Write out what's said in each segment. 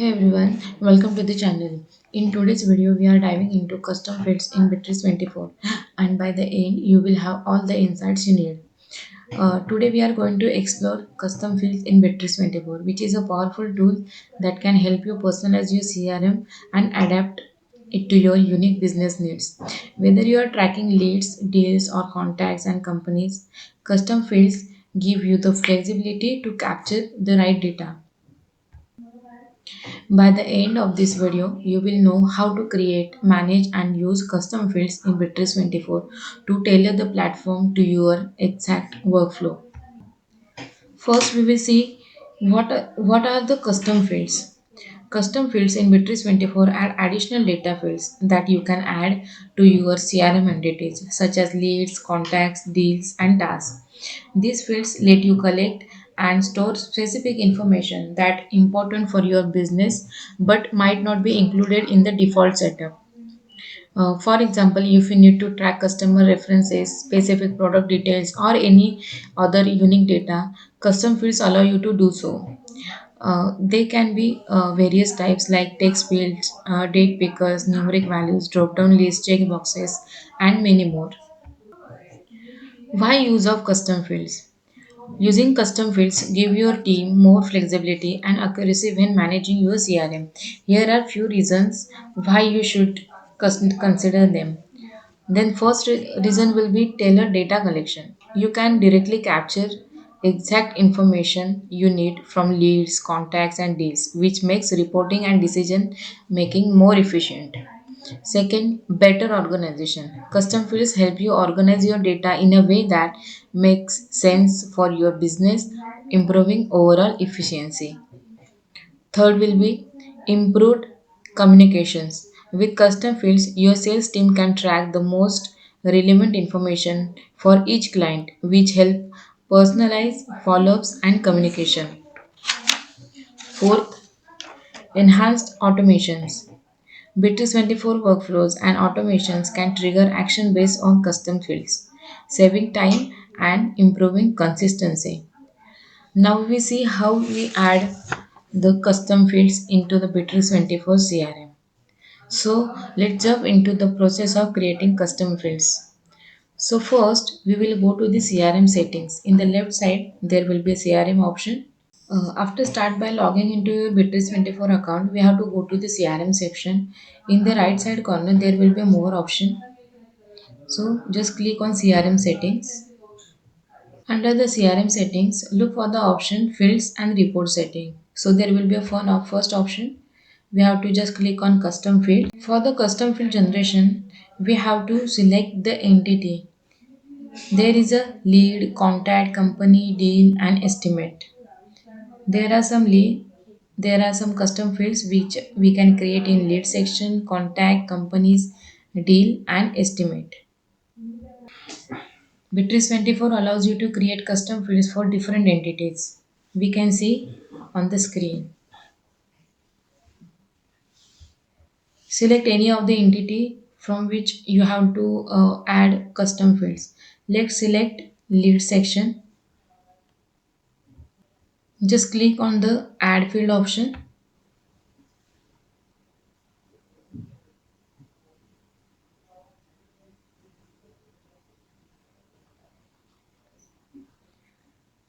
Hey everyone, welcome to the channel. In today's video, we are diving into custom fields in Bitrix24, and by the end, you will have all the insights you need. Today, we are going to explore custom fields in Bitrix24, which is a powerful tool that can help you personalize your CRM and adapt it to your unique business needs. Whether you are tracking leads, deals, or contacts and companies, custom fields give you the flexibility to capture the right data. By the end of this video, you will know how to create, manage, and use custom fields in Bitrix24 to tailor the platform to your exact workflow. First, we will see what are the custom fields. Custom fields in Bitrix24 add additional data fields that you can add to your CRM entities, such as leads, contacts, deals, and tasks. These fields let you collect and store specific information that important for your business but might not be included in the default setup. For example, if you need to track customer references, specific product details, or any other unique data, custom fields allow you to do so. They can be various types like text fields, date pickers, numeric values, drop down lists, checkboxes, and many more. Why use of custom fields? Using custom fields give your team more flexibility and accuracy when managing your CRM. Here are few reasons why you should consider them. Then first reason will be tailored data collection. You can directly capture exact information you need from leads, contacts and deals, which makes reporting and decision making more efficient. Second, better organization. Custom fields help you organize your data in a way that makes sense for your business, improving overall efficiency. Third will be improved communications. With custom fields, your sales team can track the most relevant information for each client, which help personalize follow-ups and communication. Fourth, enhanced automations. Bitrix24 workflows and automations can trigger action based on custom fields, saving time and improving consistency. Now we see how we add the custom fields into the Bitrix24 CRM. So let's jump into the process of creating custom fields. So first we will go to the CRM settings. In the left side there will be a CRM option. After start by logging into your Bitrix24 account, we have to go to the CRM section. In the right side corner there will be more option. So just click on CRM settings. Under the CRM settings, look for the option fields and report setting. So there will be a first option. We have to just click on custom field. For the custom field generation, we have to select the entity. There is a lead, contact, company, deal, and estimate. There are some lead, there are some custom fields which we can create in lead section, contact, companies, deal, and estimate. Bitrix24 allows you to create custom fields for different entities. We can see on the screen. Select any of the entity from which you have to add custom fields. Let's select lead section. Just click on the add field option.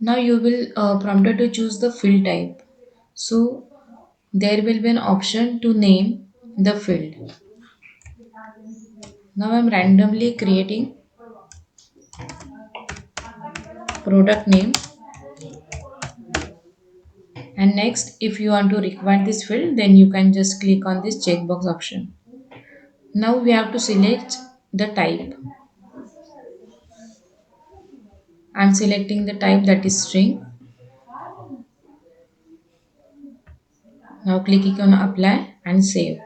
Now you will prompted to choose the field type. So there will be an option to name the field. Now I'm randomly creating product name, and next if you want to require this field then you can just click on this checkbox option. Now we have to select the type. I'm selecting the type, that is string. Now clicking on apply and save.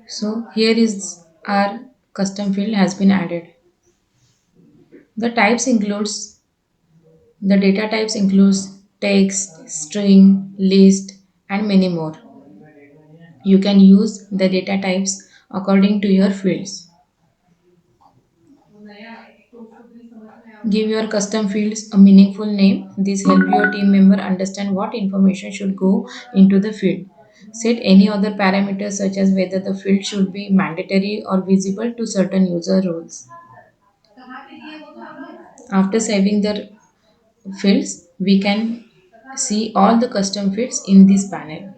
So here is our custom field has been added. The types includes the data types includes text, string, list, and many more. You can use the data types according to your fields. Give your custom fields a meaningful name. This help your team member understand what information should go into the field. Set any other parameters such as whether the field should be mandatory or visible to certain user roles. After saving the fields, we can see all the custom fields in this panel.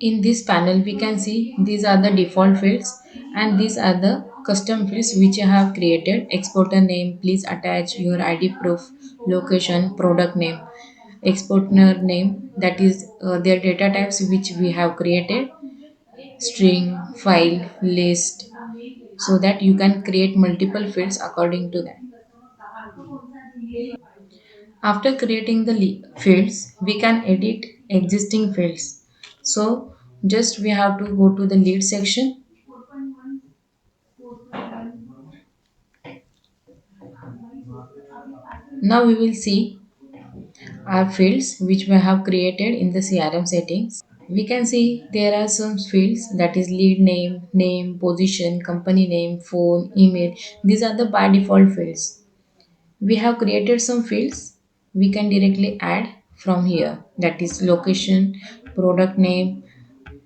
In this panel, we can see these are the default fields and these are the custom fields which I have created. Exporter name, please attach your ID proof, location, product name. Exporter name, that is their data types which we have created, string, file, list, so that you can create multiple fields according to that. After creating the fields, we can edit existing fields. So just we have to go to the lead section. Now we will see our fields which we have created in the CRM settings. We can see there are some fields, that is lead name, name, position, company name, phone, email. These are the by default fields. We have created some fields we can directly add from here, that is location, product name,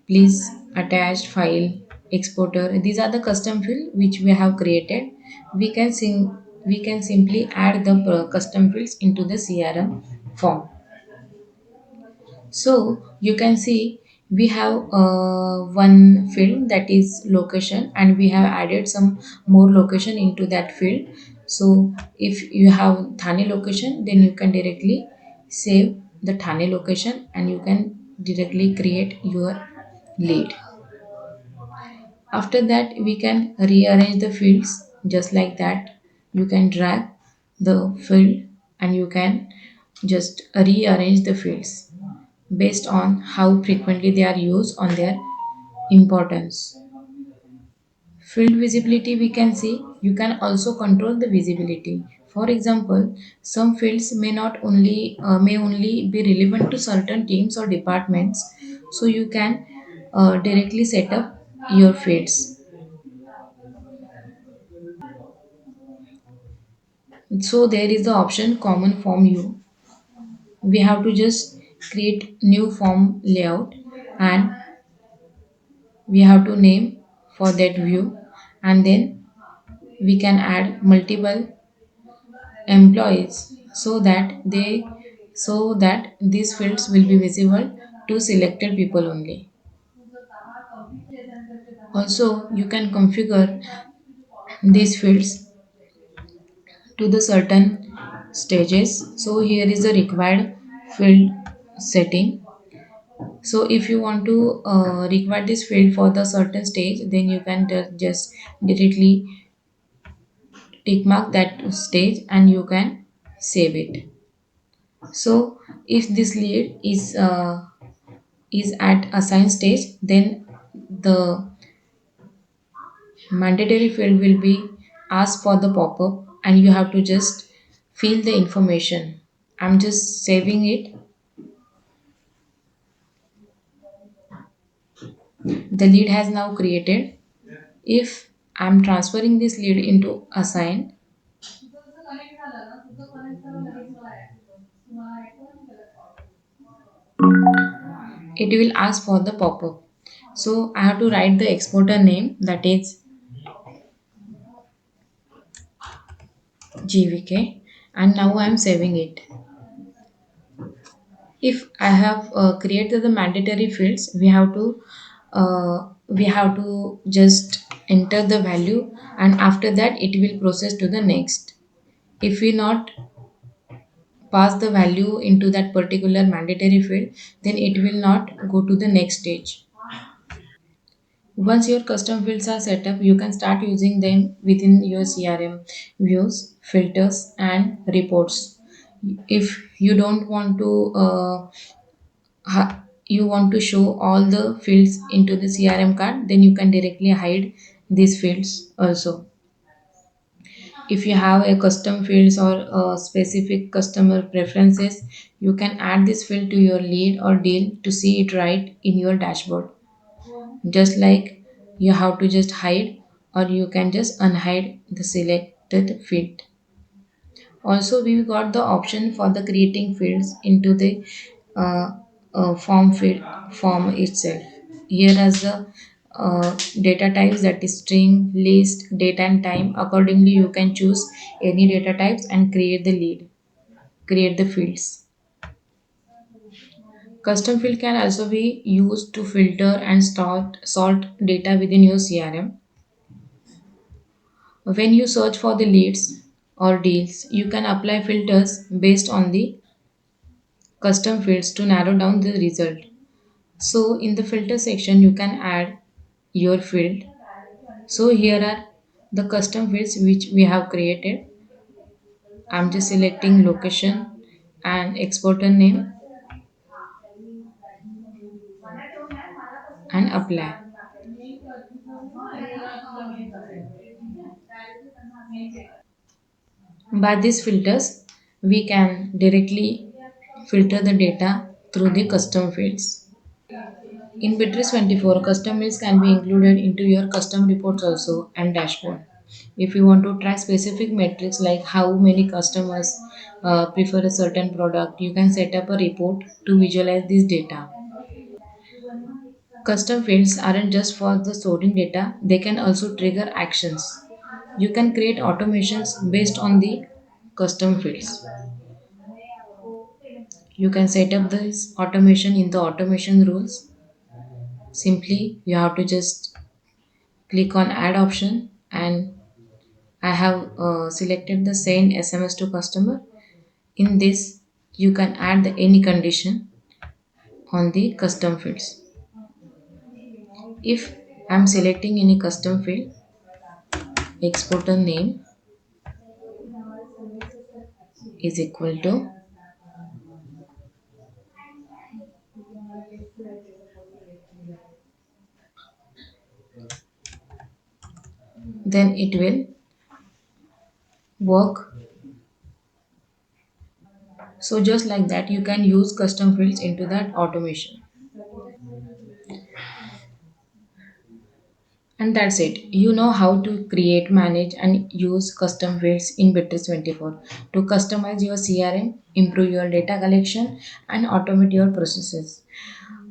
please attached file, exporter. These are the custom field which we have created. We can simply add the custom fields into the CRM form. So you can see we have one field, that is location, and we have added some more location into that field. So if you have Thane location, then you can directly save the Thane location and you can directly create your lead. After that, we can rearrange the fields just like that. You can drag the field and you can just rearrange the fields based on how frequently they are used on their importance. Field visibility, we can see you can also control the visibility. For example, some fields may only be relevant to certain teams or departments, so you can directly set up your fields. So there is the option common form view. We have to just create new form layout and we have to name for that view, and then we can add multiple employees so that these fields will be visible to selected people only. Also you can configure these fields to the certain stages. So here is the required field setting. So if you want to require this field for the certain stage, then you can just directly tick mark that stage and you can save it. So if this lead is at assigned stage, then the mandatory field will be asked for the pop-up and you have to just fill the information. I'm just saving it. The lead has now created. If I'm transferring this lead into assigned, it will ask for the pop-up. So I have to write the exporter name, that is GVK, and now I'm saving it. If I have created the mandatory fields, we have to just enter the value and after that it will process to the next. If we not pass the value into that particular mandatory field, then it will not go to the next stage. Once your custom fields are set up, you can start using them within your CRM views, filters, and reports. If you don't want to you want to show all the fields into the CRM card, then you can directly hide these fields also. If you have a custom fields or specific customer preferences, you can add this field to your lead or deal to see it right in your dashboard. Just like you have to just hide or you can just unhide the selected field. Also, we got the option for the creating fields into the uh, form field form itself. Here as the data types, that is string, list, date and time. Accordingly, you can choose any data types and create the fields. Custom field can also be used to filter and sort data within your CRM. When you search for the leads or deals, you can apply filters based on the custom fields to narrow down the result. So in the filter section, you can add your field. So here are the custom fields which we have created. I'm just selecting location and exporter name and apply. By these filters, we can directly filter the data through the custom fields. In Bitrix24, custom fields can be included into your custom reports also and dashboard. If you want to track specific metrics like how many customers prefer a certain product, you can set up a report to visualize this data. Custom fields aren't just for the storing data, they can also trigger actions. You can create automations based on the custom fields. You can set up this automation in the automation rules. Simply, you have to just click on add option, and I have selected the send SMS to customer. In this, you can add the any condition on the custom fields. If I'm selecting any custom field, exporter name is equal to, then it will work. So just like that, you can use custom fields into that automation. And that's it. You know how to create, manage, and use custom fields in Bitrix24 to customize your CRM, improve your data collection, and automate your processes.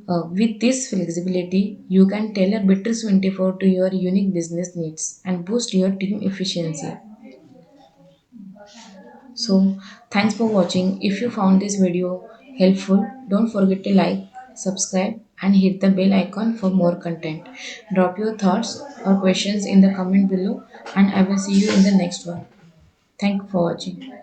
With this flexibility, you can tailor Bitrix24 to your unique business needs and boost your team efficiency. So, thanks for watching. If you found this video helpful, don't forget to like, subscribe, and hit the bell icon for more content. Drop your thoughts or questions in the comment below, and I will see you in the next one. Thank you for watching.